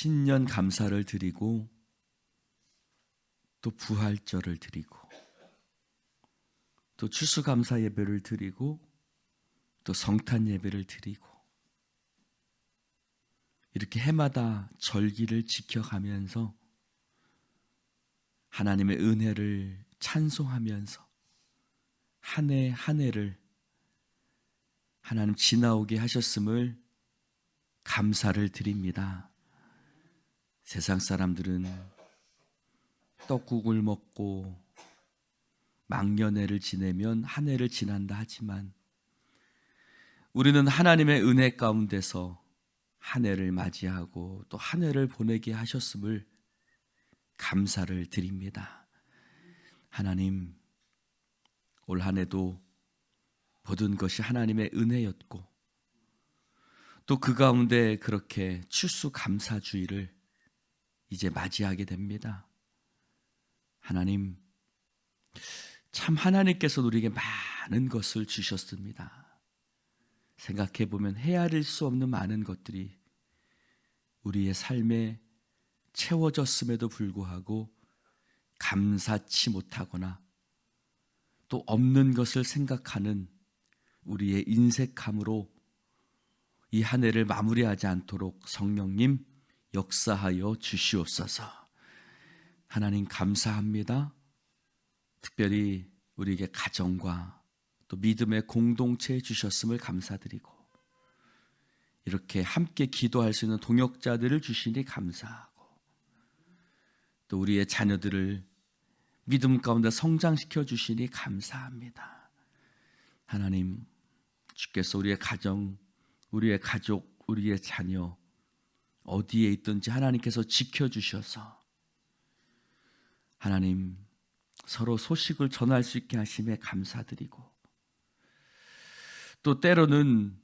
신년 감사를 드리고 또 부활절을 드리고 또 추수감사 예배를 드리고 또 성탄 예배를 드리고 이렇게 해마다 절기를 지켜가면서 하나님의 은혜를 찬송하면서 한 해 한 해를 하나님 지나오게 하셨음을 감사를 드립니다. 세상 사람들은 떡국을 먹고 망년회를 지내면 한 해를 지난다 하지만 우리는 하나님의 은혜 가운데서 한 해를 맞이하고 또 한 해를 보내게 하셨음을 감사를 드립니다. 하나님, 올 한 해도 모든 것이 하나님의 은혜였고 또 그 가운데 그렇게 추수감사주의를 이제 맞이하게 됩니다. 하나님, 참 하나님께서 우리에게 많은 것을 주셨습니다. 생각해보면 헤아릴 수 없는 많은 것들이 우리의 삶에 채워졌음에도 불구하고 감사치 못하거나 또 없는 것을 생각하는 우리의 인색함으로 이 한 해를 마무리하지 않도록 성령님 역사하여 주시옵소서. 하나님 감사합니다. 특별히 우리에게 가정과 또 믿음의 공동체에 주셨음을 감사드리고 이렇게 함께 기도할 수 있는 동역자들을 주시니 감사하고 또 우리의 자녀들을 믿음 가운데 성장시켜 주시니 감사합니다. 하나님, 주께서 우리의 가정, 우리의 가족, 우리의 자녀 어디에 있든지 하나님께서 지켜주셔서 하나님 서로 소식을 전할 수 있게 하심에 감사드리고 또 때로는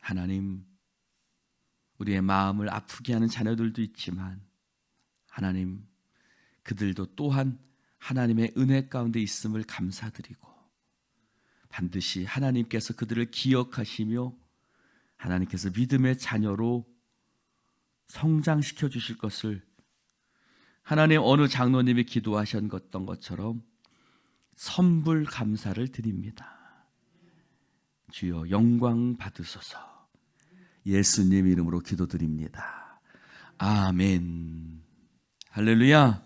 하나님 우리의 마음을 아프게 하는 자녀들도 있지만 하나님 그들도 또한 하나님의 은혜 가운데 있음을 감사드리고 반드시 하나님께서 그들을 기억하시며 하나님께서 믿음의 자녀로 성장시켜 주실 것을 하나님 어느 장로님이 기도하셨던 것처럼 선불 감사를 드립니다. 주여 영광 받으소서. 예수님 이름으로 기도드립니다. 아멘. 할렐루야.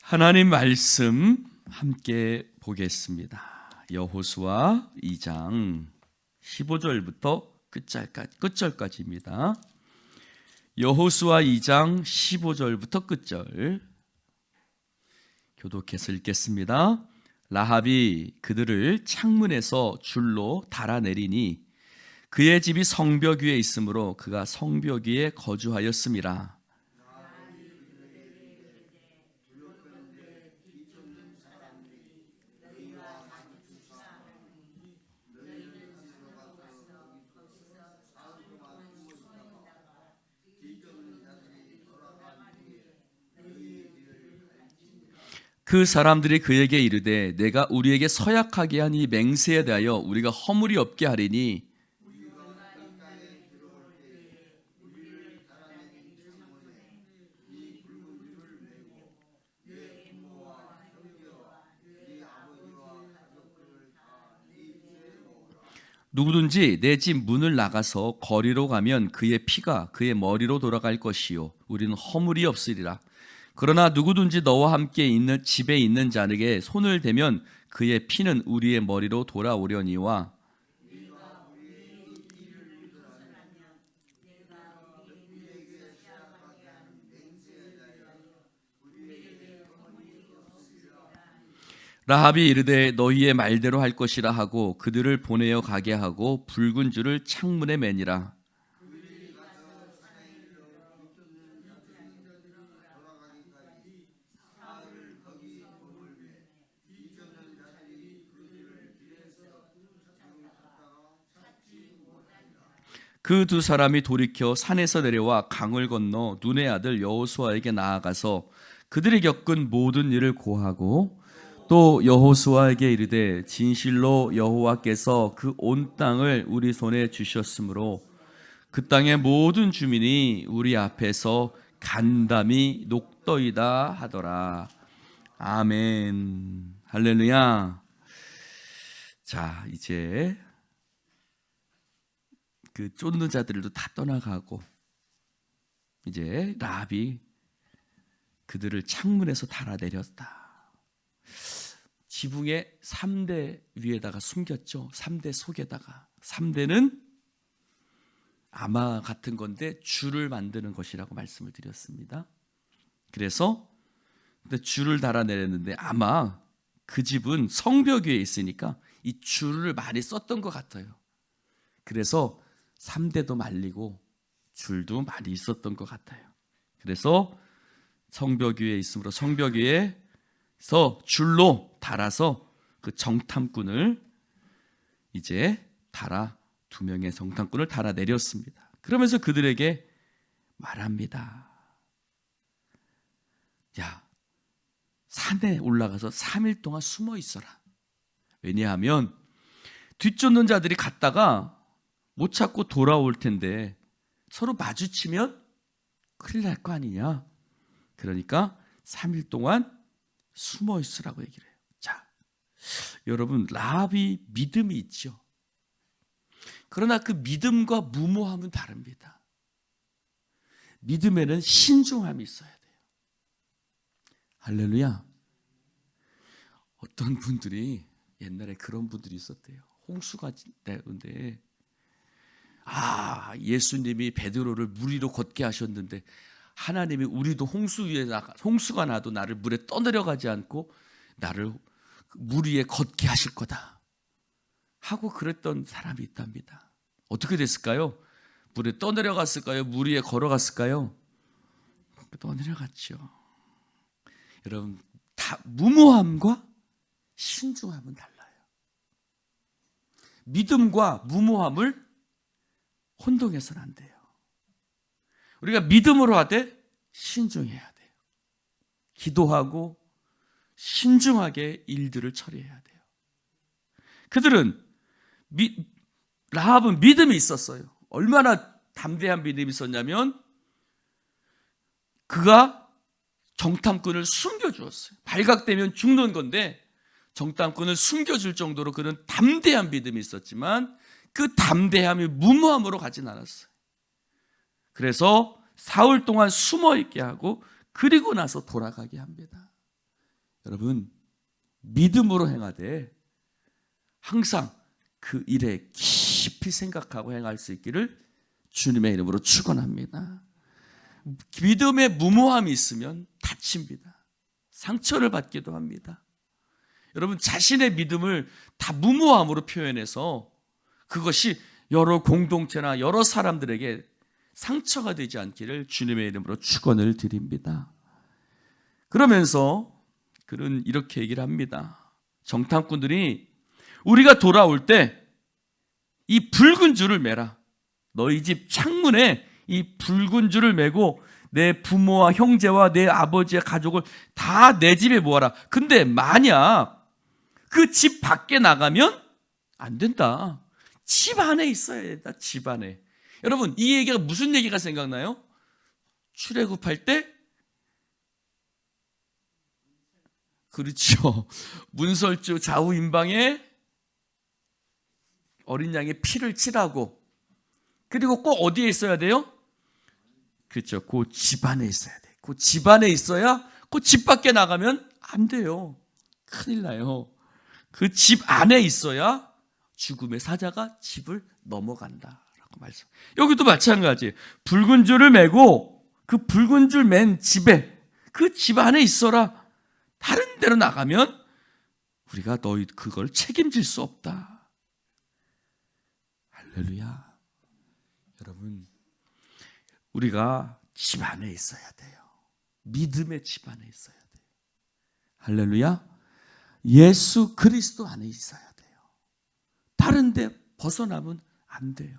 하나님 말씀 함께 보겠습니다. 여호수아 2장 15절부터 끝절까지입니다. 여호수아 2장 15절부터 끝절 교독해서 읽겠습니다. 라합이 그들을 창문에서 줄로 달아내리니 그의 집이 성벽 위에 있으므로 그가 성벽 위에 거주하였음이라. 그 사람들이 그에게 이르되 내가 우리에게 서약하게 한 이 맹세에 대하여 우리가 허물이 없게 하리니 누구든지 내 집 문을 나가서 거리로 가면 그의 피가 그의 머리로 돌아갈 것이요 우리는 허물이 없으리라. 그러나 누구든지 너와 함께 있는 집에 있는 자에게 손을 대면 그의 피는 우리의 머리로 돌아오려니와 라합이 이르되 너희의 말대로 할 것이라 하고 그들을 보내어 가게 하고 붉은 줄을 창문에 매니라. 그 두 사람이 돌이켜 산에서 내려와 강을 건너 눈의 아들 여호수아에게 나아가서 그들이 겪은 모든 일을 고하고 또 여호수아에게 이르되 진실로 여호와께서 그 온 땅을 우리 손에 주셨으므로 그 땅의 모든 주민이 우리 앞에서 간담이 녹더이다 하더라. 아멘. 할렐루야. 자, 이제 그 쫓는 자들도 다 떠나가고 이제 라합이 그들을 창문에서 달아내렸다. 지붕의 3대 위에다가 숨겼죠. 3대 속에다가. 3대는 아마 같은 건데 줄을 만드는 것이라고 말씀을 드렸습니다. 그래서 줄을 달아내렸는데 아마 그 집은 성벽 위에 있으니까 이 줄을 많이 썼던 것 같아요. 그래서 3대도 말리고 줄도 많이 있었던 것 같아요. 그래서 성벽 위에 있으므로 성벽 위에서 줄로 달아서 그 정탐꾼을 이제 두 명의 정탐꾼을 달아내렸습니다. 그러면서 그들에게 말합니다. 야, 산에 올라가서 3일 동안 숨어 있어라. 왜냐하면 뒤쫓는 자들이 갔다가 못 찾고 돌아올 텐데 서로 마주치면 큰일 날 거 아니냐. 그러니까 3일 동안 숨어 있으라고 얘기를 해요. 자, 여러분, 라합이 믿음이 있죠. 그러나 그 믿음과 무모함은 다릅니다. 믿음에는 신중함이 있어야 돼요. 할렐루야. 어떤 분들이 옛날에 그런 분들이 있었대요. 홍수가 되는데 예수님이 베드로를 물 위로 걷게 하셨는데 하나님이 우리도 홍수가 나도 나를 물에 떠내려가지 않고 나를 물 위에 걷게 하실 거다 하고 그랬던 사람이 있답니다. 어떻게 됐을까요? 물에 떠내려갔을까요? 물 위에 걸어갔을까요? 떠내려갔죠. 여러분, 다 무모함과 신중함은 달라요. 믿음과 무모함을 혼동해서는 안 돼요. 우리가 믿음으로 하되 신중해야 돼요. 기도하고 신중하게 일들을 처리해야 돼요. 그들은 라합은 믿음이 있었어요. 얼마나 담대한 믿음이 있었냐면 그가 정탐꾼을 숨겨주었어요. 발각되면 죽는 건데 정탐꾼을 숨겨줄 정도로 그는 담대한 믿음이 있었지만 그 담대함이 무모함으로 가진 않았어요. 그래서 사흘 동안 숨어있게 하고 그리고 나서 돌아가게 합니다. 여러분, 믿음으로 행하되 항상 그 일에 깊이 생각하고 행할 수 있기를 주님의 이름으로 축원합니다. 믿음에 무모함이 있으면 다칩니다. 상처를 받기도 합니다. 여러분, 자신의 믿음을 다 무모함으로 표현해서 그것이 여러 공동체나 여러 사람들에게 상처가 되지 않기를 주님의 이름으로 축원을 드립니다. 그러면서 그는 이렇게 얘기를 합니다. 정탐꾼들이 우리가 돌아올 때 이 붉은 줄을 매라. 너희 집 창문에 이 붉은 줄을 매고 내 부모와 형제와 내 아버지의 가족을 다 내 집에 모아라. 근데 만약 그 집 밖에 나가면 안 된다. 집 안에 있어야 된다. 집 안에. 여러분, 이 얘기가 무슨 얘기가 생각나요? 출애굽할 때 그렇죠. 문설주 좌우 임방에 어린 양의 피를 칠하고 그리고 꼭 어디에 있어야 돼요? 그렇죠. 그 집 안에 있어야 돼요. 그 집 안에 있어야 그 집 밖에 나가면 안 돼요. 큰일 나요. 그 집 안에 있어야 죽음의 사자가 집을 넘어간다라고 말씀. 여기도 마찬가지. 붉은 줄을 매고 그 붉은 줄 맨 집에 그 집 안에 있어라. 다른 데로 나가면 우리가 너희 그걸 책임질 수 없다. 할렐루야. 여러분, 우리가 집 안에 있어야 돼요. 믿음의 집 안에 있어야 돼요. 할렐루야. 예수 그리스도 안에 있어야 돼요. 다른 데 벗어나면 안 돼요.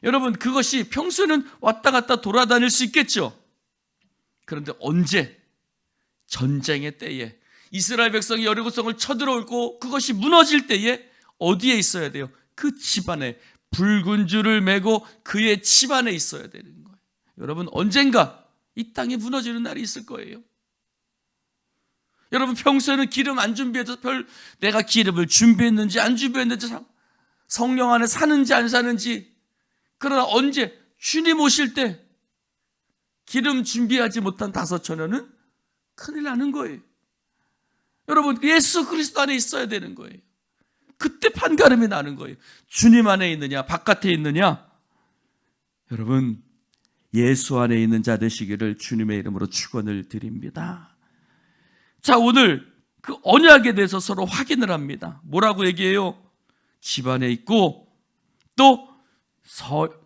여러분, 그것이 평소에는 왔다 갔다 돌아다닐 수 있겠죠. 그런데 언제? 전쟁의 때에 이스라엘 백성이 여리고성을 쳐들어오고 그것이 무너질 때에 어디에 있어야 돼요? 그 집 안에 붉은 줄을 메고 그의 집안에 있어야 되는 거예요. 여러분, 언젠가 이 땅에 무너지는 날이 있을 거예요. 여러분, 평소에는 기름 안 준비해도 내가 기름을 준비했는지 안 준비했는지, 성령 안에 사는지 안 사는지, 그러나 언제 주님 오실 때 기름 준비하지 못한 다섯처녀는 큰일 나는 거예요. 여러분, 예수 그리스도 안에 있어야 되는 거예요. 그때 판가름이 나는 거예요. 주님 안에 있느냐 바깥에 있느냐. 여러분, 예수 안에 있는 자 되시기를 주님의 이름으로 축원을 드립니다. 자, 오늘 그 언약에 대해서 서로 확인을 합니다. 뭐라고 얘기해요? 집안에 있고 또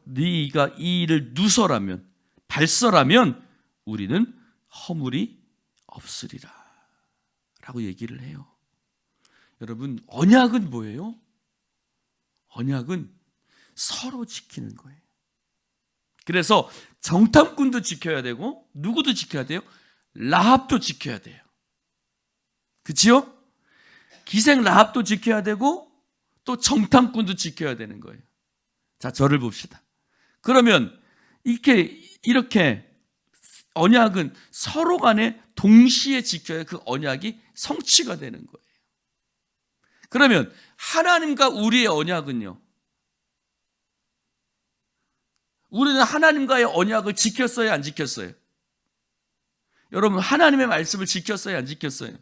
네가 이 일을 누설하면, 발설하면 우리는 허물이 없으리라 라고 얘기를 해요. 여러분, 언약은 뭐예요? 언약은 서로 지키는 거예요. 그래서 정탐꾼도 지켜야 되고 누구도 지켜야 돼요? 라합도 지켜야 돼요. 그치요? 기생 라합도 지켜야 되고 또 정탐꾼도 지켜야 되는 거예요. 자, 저를 봅시다. 그러면 이렇게 언약은 서로 간에 동시에 지켜야 그 언약이 성취가 되는 거예요. 그러면 하나님과 우리의 언약은요, 우리는 하나님과의 언약을 지켰어요, 안 지켰어요? 여러분, 하나님의 말씀을 지켰어요, 안 지켰어요?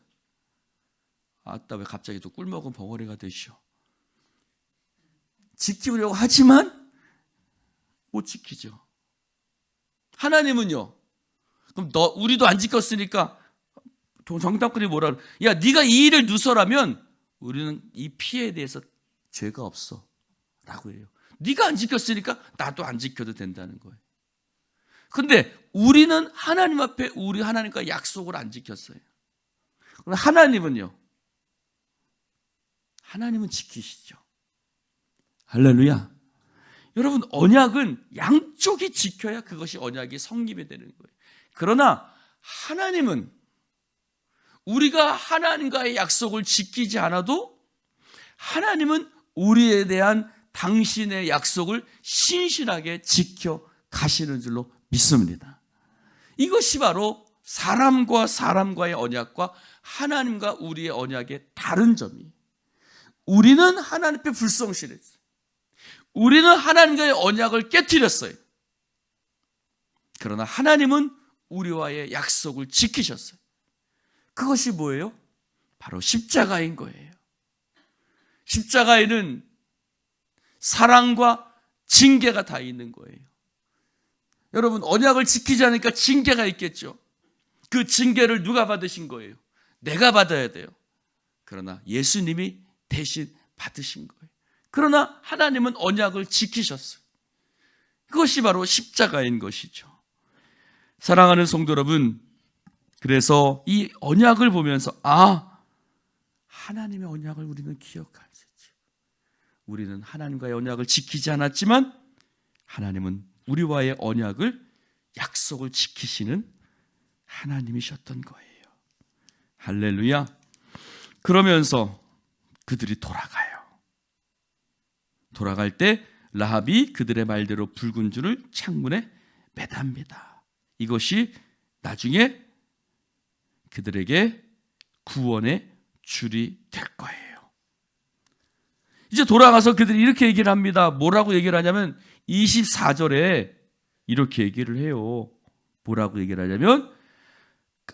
아따, 왜 갑자기 또 꿀먹은 벙어리가 되시오? 지키려고 하지만 못 지키죠. 하나님은요, 그럼 우리도 안 지켰으니까 정탐꾼이 뭐라 그래? 야, 네가 이 일을 누설하면 우리는 이 피해에 대해서 죄가 없어 라고 해요. 네가 안 지켰으니까 나도 안 지켜도 된다는 거예요. 근데 우리는 하나님 앞에 우리 하나님과 약속을 안 지켰어요. 그럼 하나님은요, 하나님은 지키시죠. 할렐루야. 여러분, 언약은 양쪽이 지켜야 그것이 언약이 성립이 되는 거예요. 그러나 하나님은 우리가 하나님과의 약속을 지키지 않아도 하나님은 우리에 대한 당신의 약속을 신실하게 지켜 가시는 줄로 믿습니다. 이것이 바로 사람과 사람과의 언약과 하나님과 우리의 언약의 다른 점이에요. 우리는 하나님 앞에 불성실했어요. 우리는 하나님과의 언약을 깨뜨렸어요. 그러나 하나님은 우리와의 약속을 지키셨어요. 그것이 뭐예요? 바로 십자가인 거예요. 십자가에는 사랑과 징계가 다 있는 거예요. 여러분, 언약을 지키지 않으니까 징계가 있겠죠. 그 징계를 누가 받으신 거예요? 내가 받아야 돼요. 그러나 예수님이 대신 받으신 거예요. 그러나 하나님은 언약을 지키셨어요. 그것이 바로 십자가인 것이죠. 사랑하는 성도 여러분, 그래서 이 언약을 보면서 하나님의 언약을 우리는 기억할 수 있죠. 우리는 하나님과의 언약을 지키지 않았지만 하나님은 우리와의 언약을, 약속을 지키시는 하나님이셨던 거예요. 할렐루야. 그러면서 그들이 돌아가요. 돌아갈 때 라합이 그들의 말대로 붉은 줄을 창문에 매답니다. 이것이 나중에 그들에게 구원의 줄이 될 거예요. 이제 돌아가서 그들이 이렇게 얘기를 합니다. 뭐라고 얘기를 하냐면 24절에 이렇게 얘기를 해요. 뭐라고 얘기를 하냐면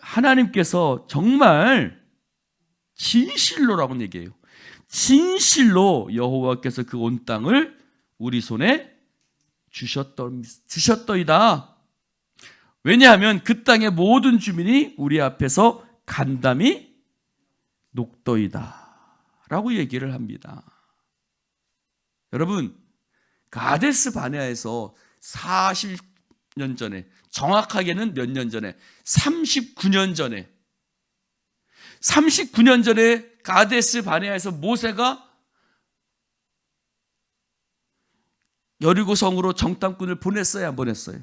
하나님께서 정말 진실로라고 얘기해요. 진실로 여호와께서 그 온 땅을 우리 손에 주셨더이다. 왜냐하면 그 땅의 모든 주민이 우리 앞에서 간담이 녹더이다 라고 얘기를 합니다. 여러분, 가데스 바네아에서 40년 전에, 정확하게는 몇 년 전에, 39년 전에 가데스 바네아에서 모세가 여리고 성으로 정탐꾼을 보냈어요, 안 보냈어요?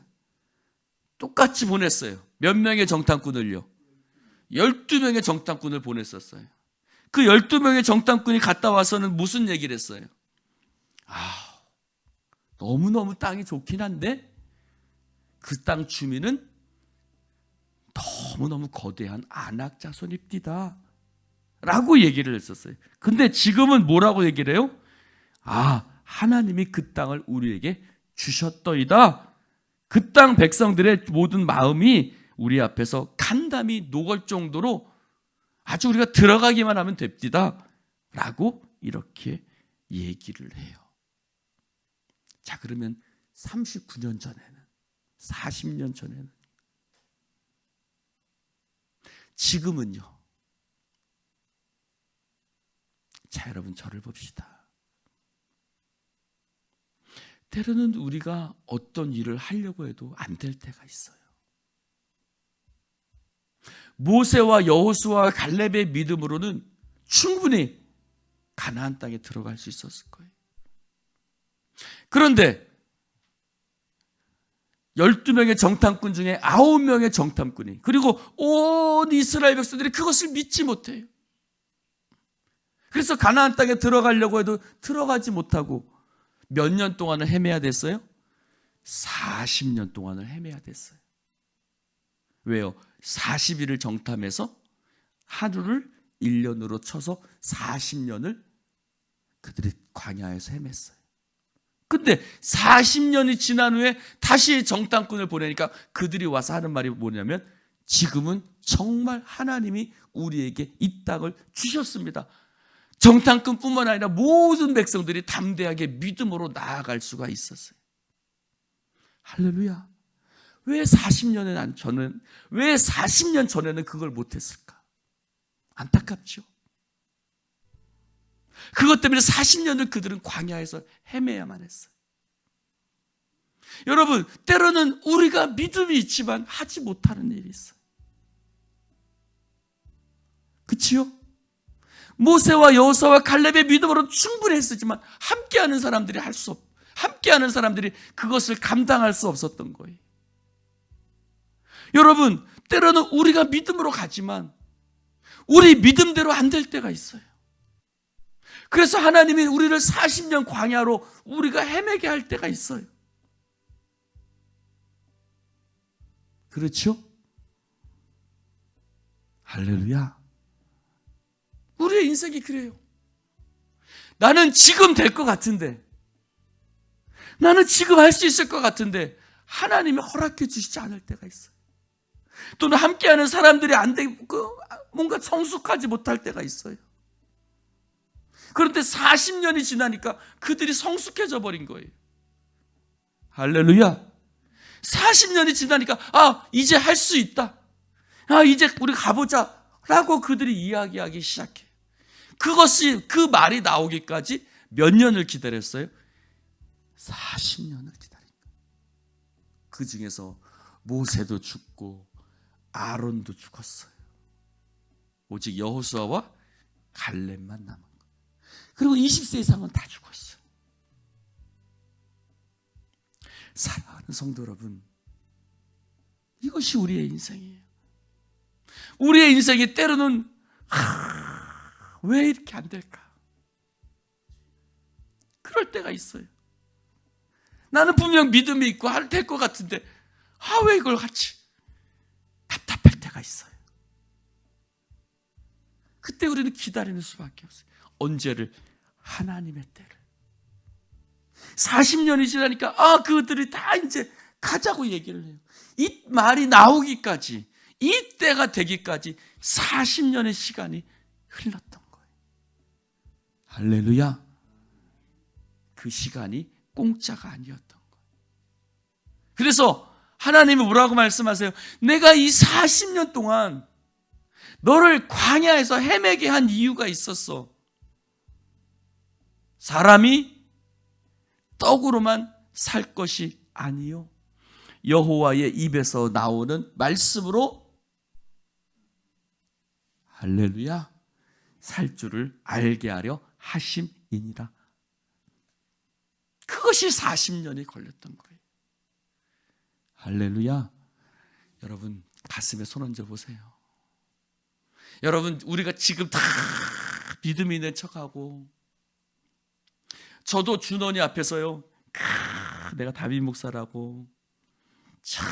똑같이 보냈어요. 몇 명의 정탐꾼을요? 12명의 정탐꾼을 보냈었어요. 그 12명의 정탐꾼이 갔다 와서는 무슨 얘기를 했어요? 너무너무 땅이 좋긴 한데 그 땅 주민은 너무너무 거대한 아낙 자손입니다 라고 얘기를 했었어요. 근데 지금은 뭐라고 얘기를 해요? 하나님이 그 땅을 우리에게 주셨더이다. 그 땅 백성들의 모든 마음이 우리 앞에서 간담이 녹을 정도로 아주 우리가 들어가기만 하면 됩니다 라고 이렇게 얘기를 해요. 자, 그러면 39년 전에는, 40년 전에는, 지금은요. 자, 여러분 저를 봅시다. 때로는 우리가 어떤 일을 하려고 해도 안 될 때가 있어요. 모세와 여호수아와 갈렙의 믿음으로는 충분히 가나안 땅에 들어갈 수 있었을 거예요. 그런데 12명의 정탐꾼 중에 9명의 정탐꾼이, 그리고 온 이스라엘 백성들이 그것을 믿지 못해요. 그래서 가나안 땅에 들어가려고 해도 들어가지 못하고 몇 년 동안을 헤매야 됐어요? 40년 동안을 헤매야 됐어요. 왜요? 40일을 정탐해서 하루를 1년으로 쳐서 40년을 그들이 광야에서 헤맸어요. 근데 40년이 지난 후에 다시 정탐꾼을 보내니까 그들이 와서 하는 말이 뭐냐면, 지금은 정말 하나님이 우리에게 이 땅을 주셨습니다. 정탐꾼뿐만 아니라 모든 백성들이 담대하게 믿음으로 나아갈 수가 있었어요. 할렐루야. 왜 40년 전에는 그걸 못했을까? 안타깝죠. 그것 때문에 40년을 그들은 광야에서 헤매야만 했어요. 여러분, 때로는 우리가 믿음이 있지만 하지 못하는 일이 있어요. 그치요? 모세와 여호수아와 갈렙의 믿음으로 충분히 했었지만 함께하는 사람들이 함께하는 사람들이 그것을 감당할 수 없었던 거예요. 여러분, 때로는 우리가 믿음으로 가지만 우리 믿음대로 안 될 때가 있어요. 그래서 하나님이 우리를 40년 광야로 우리가 헤매게 할 때가 있어요. 그렇죠? 할렐루야. 우리의 인생이 그래요. 나는 지금 될 것 같은데, 나는 지금 할 수 있을 것 같은데 하나님이 허락해 주시지 않을 때가 있어요. 또는 함께하는 사람들이 안 되고 뭔가 성숙하지 못할 때가 있어요. 그런데 40년이 지나니까 그들이 성숙해져 버린 거예요. 할렐루야. 40년이 지나니까 이제 할 수 있다. 이제 우리 가보자 라고 그들이 이야기하기 시작해. 그 말이 나오기까지 몇 년을 기다렸어요? 40년을 기다린 거예요. 그 중에서 모세도 죽고 아론도 죽었어요. 오직 여호수아와 갈렙만 남은 거예요. 그리고 20세 이상은 다 죽었어요. 사랑하는 성도 여러분, 이것이 우리의 인생이에요. 우리의 인생이 때로는 왜 이렇게 안 될까? 그럴 때가 있어요. 나는 분명 믿음이 있고 될 것 같은데 왜 이걸 하지? 답답할 때가 있어요. 그때 우리는 기다리는 수밖에 없어요. 언제를? 하나님의 때를. 40년이 지나니까 그들이 다 이제 가자고 얘기를 해요. 이 말이 나오기까지, 이 때가 되기까지 40년의 시간이 흘렀던 거예요. 할렐루야. 그 시간이 공짜가 아니었던 거예요. 그래서 하나님이 뭐라고 말씀하세요? 내가 이 40년 동안 너를 광야에서 헤매게 한 이유가 있었어. 사람이 떡으로만 살 것이 아니요, 여호와의 입에서 나오는 말씀으로, 할렐루야, 살 줄을 알게 하려 하심이니라. 그것이 40년이 걸렸던 거예요. 할렐루야. 여러분 가슴에 손 얹어 보세요. 여러분, 우리가 지금 다 믿음이 있는 척하고, 저도 준원이 앞에서요 내가 다윗 목사라고 참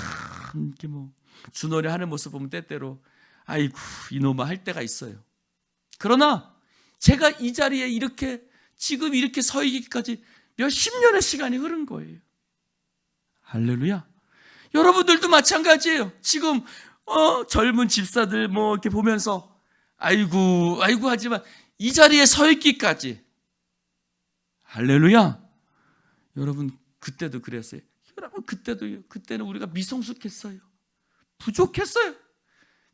이렇게 뭐 주노래 하는 모습 보면 때때로 아이고 이놈아 할 때가 있어요. 그러나 제가 이 자리에 이렇게 지금 이렇게 서 있기까지 몇십 년의 시간이 흐른 거예요. 할렐루야. 여러분들도 마찬가지예요. 지금 젊은 집사들 뭐 이렇게 보면서 아이고 하지만 이 자리에 서 있기까지, 할렐루야. 여러분 그때도 그랬어요. 여러분 그때는 우리가 미성숙했어요. 부족했어요.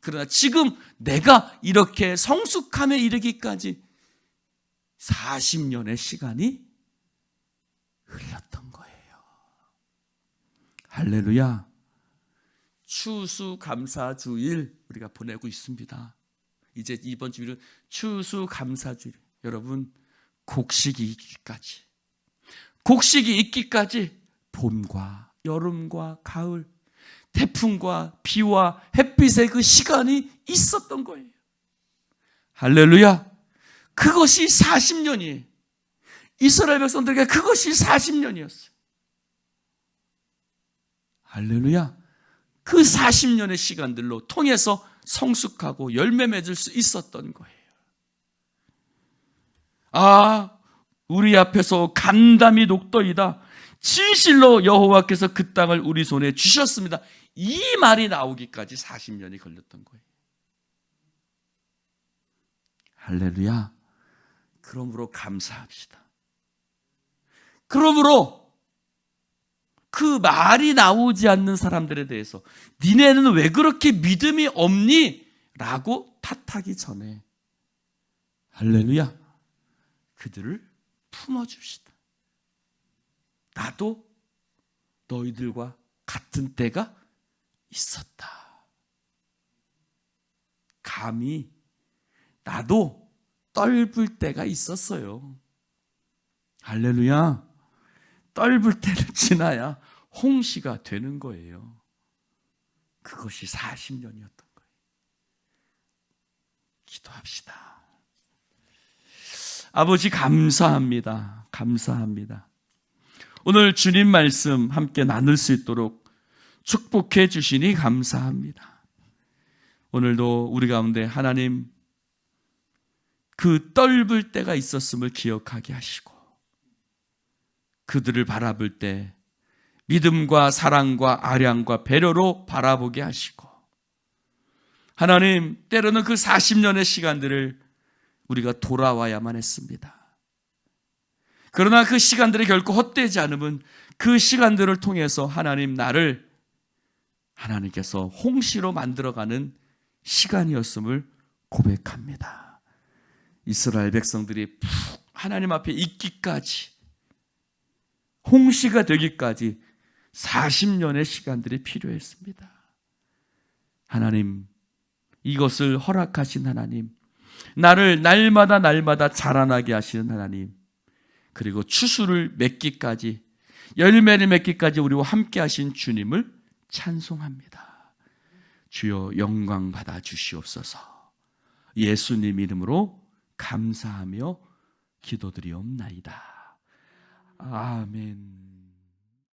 그러나 지금 내가 이렇게 성숙함에 이르기까지 40년의 시간이 흘렀던 거예요. 할렐루야. 추수감사주일 우리가 보내고 있습니다. 이제 이번 주일은 추수감사주일. 여러분 곡식이 있기까지 봄과 여름과 가을, 태풍과 비와 햇빛의 그 시간이 있었던 거예요. 할렐루야. 그것이 40년이에요. 이스라엘 백성들에게 그것이 40년이었어요. 할렐루야. 그 40년의 시간들로 통해서 성숙하고 열매 맺을 수 있었던 거예요. 우리 앞에서 간담이 녹더이다. 진실로 여호와께서 그 땅을 우리 손에 주셨습니다. 이 말이 나오기까지 40년이 걸렸던 거예요. 할렐루야. 그러므로 감사합시다. 그러므로 그 말이 나오지 않는 사람들에 대해서 니네는 왜 그렇게 믿음이 없니? 라고 탓하기 전에, 할렐루야, 그들을 품어줍시다. 나도 너희들과 같은 때가 있었다. 감히 나도 떫을 때가 있었어요. 할렐루야. 떫을 때를 지나야 홍시가 되는 거예요. 그것이 40년이었던 거예요. 기도합시다. 아버지 감사합니다. 감사합니다. 오늘 주님 말씀 함께 나눌 수 있도록 축복해 주시니 감사합니다. 오늘도 우리 가운데 하나님 그 떫을 때가 있었음을 기억하게 하시고, 그들을 바라볼 때 믿음과 사랑과 아량과 배려로 바라보게 하시고, 하나님 때로는 그 40년의 시간들을 우리가 돌아와야만 했습니다. 그러나 그 시간들이 결코 헛되지 않으면 그 시간들을 통해서 하나님 나를 하나님께서 홍시로 만들어가는 시간이었음을 고백합니다. 이스라엘 백성들이 푹 하나님 앞에 있기까지, 홍시가 되기까지 40년의 시간들이 필요했습니다. 하나님, 이것을 허락하신 하나님, 나를 날마다 자라나게 하시는 하나님, 그리고 추수를 맺기까지, 열매를 맺기까지 우리와 함께 하신 주님을 찬송합니다. 주여 영광 받아 주시옵소서. 예수님 이름으로 감사하며 기도드리옵나이다. 아멘.